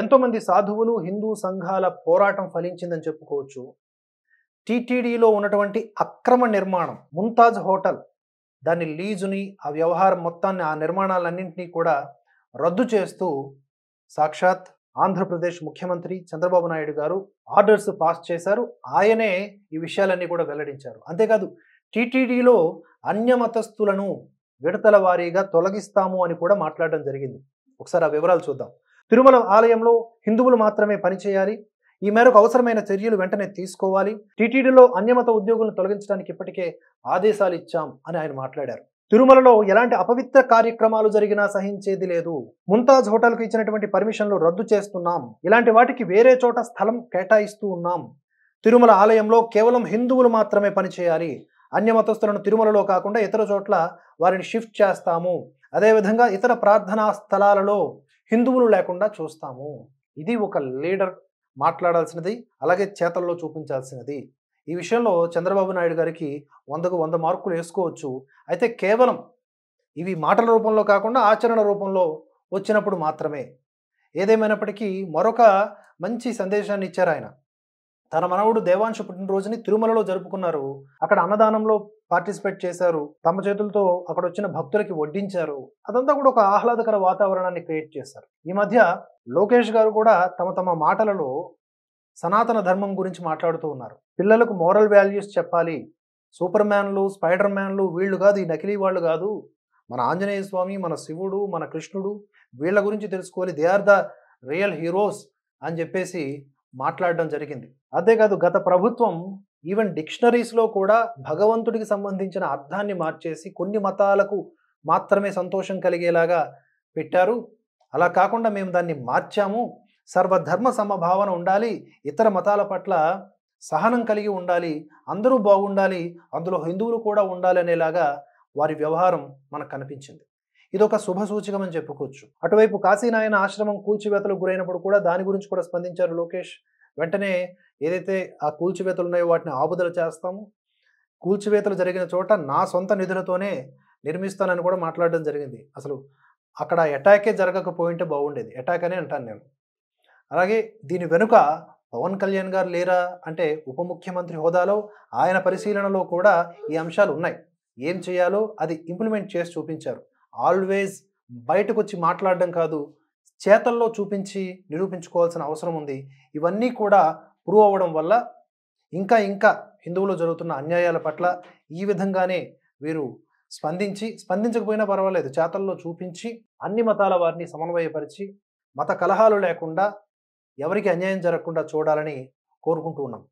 ఎంతోమంది సాధువులు హిందూ సంఘాల పోరాటం ఫలించిందని చెప్పుకోవచ్చు. టీటీడీలో ఉన్నటువంటి అక్రమ నిర్మాణం ముంతాజ్ హోటల్, దాని లీజుని, ఆ వ్యవహారం మొత్తాన్ని, ఆ నిర్మాణాలన్నింటినీ కూడా రద్దు చేస్తూ సాక్షాత్ ఆంధ్రప్రదేశ్ ముఖ్యమంత్రి చంద్రబాబు నాయుడు గారు ఆర్డర్స్ పాస్ చేశారు. ఆయనే ఈ విషయాలన్నీ కూడా వెల్లడించారు. అంతేకాదు టీటీడీలో అన్యమతస్థులను విడతల వారీగా తొలగిస్తాము అని కూడా మాట్లాడడం జరిగింది. ఒకసారి ఆ వివరాలు చూద్దాం. తిరుమల ఆలయంలో హిందువులు మాత్రమే పనిచేయాలి, ఈ మేరకు అవసరమైన చర్యలు వెంటనే తీసుకోవాలి, టీటీడీలో అన్యమత ఉద్యోగులను తొలగించడానికి ఇప్పటికే ఆదేశాలు ఇచ్చాం అని ఆయన మాట్లాడారు. తిరుమలలో ఎలాంటి అపవిత్ర కార్యక్రమాలు జరిగినా సహించేది లేదు, ముంతాజ్ హోటల్కు ఇచ్చినటువంటి పర్మిషన్లు రద్దు చేస్తున్నాం, ఇలాంటి వాటికి వేరే చోట స్థలం కేటాయిస్తూ ఉన్నాం, తిరుమల ఆలయంలో కేవలం హిందువులు మాత్రమే పనిచేయాలి, అన్యమతస్థులను తిరుమలలో కాకుండా ఇతర చోట్ల వారిని షిఫ్ట్ చేస్తాము, అదేవిధంగా ఇతర ప్రార్థనా స్థలాలలో హిందువులు లేకుండా చూస్తాము. ఇది ఒక లీడర్ మాట్లాడాల్సినది, అలాగే చేతల్లో చూపించాల్సినది. ఈ విషయంలో చంద్రబాబు నాయుడు గారికి 100కు 100 మార్కులు వేసుకోవచ్చు. అయితే కేవలం ఇవి మాటల రూపంలో కాకుండా ఆచరణ రూపంలో వచ్చినప్పుడు మాత్రమే. ఏదేమైనప్పటికీ మరొక మంచి సందేశాన్ని ఇచ్చారు ఆయన. తన మనవడు దేవాంశు పుట్టినరోజుని తిరుమలలో జరుపుకున్నారు. అక్కడ అన్నదానంలో పార్టిసిపేట్ చేశారు. తమ చేతులతో అక్కడ వచ్చిన భక్తులకి వడ్డించారు. అదంతా కూడా ఒక ఆహ్లాదకర వాతావరణాన్ని క్రియేట్ చేశారు. ఈ మధ్య లోకేష్ గారు కూడా తమ మాటలలో సనాతన ధర్మం గురించి మాట్లాడుతూ ఉన్నారు. పిల్లలకు మోరల్ వాల్యూస్ చెప్పాలి, సూపర్ మ్యాన్లు, స్పైడర్ మ్యాన్లు వీళ్ళు కాదు, ఈ నకిలీ వాళ్ళు కాదు, మన ఆంజనేయ స్వామి, మన శివుడు, మన కృష్ణుడు, వీళ్ళ గురించి తెలుసుకోవాలి, they are the real heroes అని చెప్పేసి మాట్లాడడం జరిగింది. అంతేకాదు గత ప్రభుత్వం ఈవెన్ డిక్షనరీస్లో కూడా భగవంతుడికి సంబంధించిన అర్థాన్ని మార్చేసి కొన్ని మతాలకు మాత్రమే సంతోషం కలిగేలాగా పెట్టారు. అలా కాకుండా మేము దాన్ని మార్చాము, సర్వధర్మ సమభావన ఉండాలి, ఇతర మతాల పట్ల సహనం కలిగి ఉండాలి, అందరూ బాగుండాలి, అందులో హిందువులు కూడా ఉండాలి అనేలాగా వారి వ్యవహారం మనకు కనిపించింది. ఇదొక శుభ సూచకం అని చెప్పుకోవచ్చు. అటువైపు కాశీనాయన ఆశ్రమం కూల్చివేతలకు గురైనప్పుడు కూడా దాని గురించి కూడా స్పందించారు లోకేష్. వెంటనే ఏదైతే ఆ కూల్చివేతలు ఉన్నాయో వాటిని ఆపుదల చేస్తాము, కూల్చివేతలు జరిగిన చోట నా సొంత నిధులతోనే నిర్మిస్తానని కూడా మాట్లాడడం జరిగింది. అసలు అక్కడ అటాకే జరగకపోయింటే బాగుండేది, అటాక్ అనే అంటాను నేను. అలాగే దీని వెనుక పవన్ కళ్యాణ్ గారు లేరా అంటే ఉప ముఖ్యమంత్రి హోదాలో ఆయన పరిశీలనలో కూడా ఈ అంశాలు ఉన్నాయి. ఏం చేయాలో అది ఇంప్లిమెంట్ చేసి చూపించారు. ఆల్వేస్ బయటకు వచ్చి మాట్లాడడం కాదు, చేతల్లో చూపించి నిరూపించుకోవాల్సిన అవసరం ఉంది. ఇవన్నీ కూడా ప్రూవ్ అవ్వడం వల్ల ఇంకా హిందువులు జరుగుతున్న అన్యాయాల పట్ల ఈ విధంగానే వీరు స్పందించకపోయినా పర్వాలేదు, చేతల్లో చూపించి అన్ని మతాల వారిని సమన్వయపరిచి మత కలహాలు లేకుండా ఎవరికి అన్యాయం జరగకుండా చూడాలని కోరుకుంటూ ఉన్నాం.